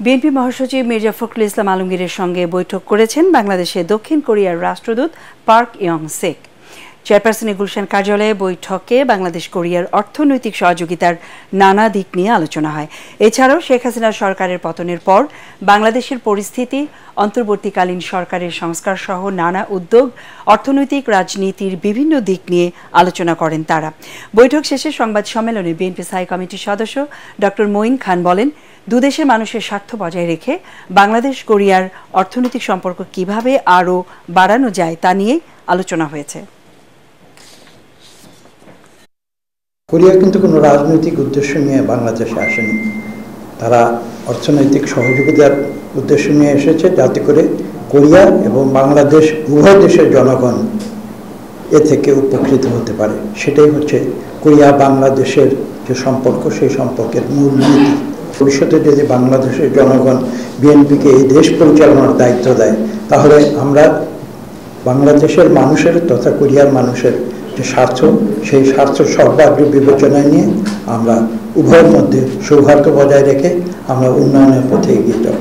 BNP মহাসচিব মির্জা ফখরুল ইসলাম আলমগীরের সঙ্গে বৈঠক করেছেন বাংলাদেশে দক্ষিণ কোরিয়ার রাষ্ট্রদূত পার্ক ইয়ং-সেক। চেয়ারপারসনের গুলশান কার্যালয়ে বৈঠকে বাংলাদেশ কোরিয়ার অর্থনৈতিক সহযোগিতার নানা দিক নিয়ে আলোচনা হয়। এছাড়াও শেখ হাসিনা সরকারের পতনের পর বাংলাদেশের পরিস্থিতি, অন্তর্বর্তীকালীন সরকারের সংস্কার সহ নানা উদ্যোগ, অর্থনৈতিক রাজনীতির বিভিন্ন দিক নিয়ে আলোচনা করেন তারা। বৈঠক শেষে সংবাদ সম্মেলনে বিএনপি স্থায়ী কমিটির সদস্য ডক্টর মঈন খান বলেন, দুদেশের মানুষের স্বার্থ বজায় রেখে বাংলাদেশ কোরিয়ার অর্থনৈতিক সম্পর্ক কিভাবে আরও বাড়ানো যায় তা নিয়ে আলোচনা হয়েছে। কোরিয়া কিন্তু কোনো রাজনৈতিক উদ্দেশ্য নিয়ে বাংলাদেশে আসেনি, তারা অর্থনৈতিক সহযোগিতার উদ্দেশ্য নিয়ে এসেছে যাতে করে কোরিয়া এবং বাংলাদেশ উভয় দেশের জনগণ এ থেকে উপকৃত হতে পারে। সেটাই হচ্ছে কোরিয়া বাংলাদেশের যে সম্পর্ক, সেই সম্পর্কের মূল নীতি। ভবিষ্যতে যদি বাংলাদেশের জনগণ বিএনপিকে এই দেশ পরিচালনার দায়িত্ব দেয়, তাহলে আমরা বাংলাদেশের মানুষের তথা কোরিয়ার মানুষের যে স্বার্থ, সেই স্বার্থ সর্বাগ্রে বিবেচনায় নিয়ে আমরা উভয়ের মধ্যে সৌহার্দ্য বজায় রেখে আমরা উন্নয়নের পথে এগিয়ে যাব।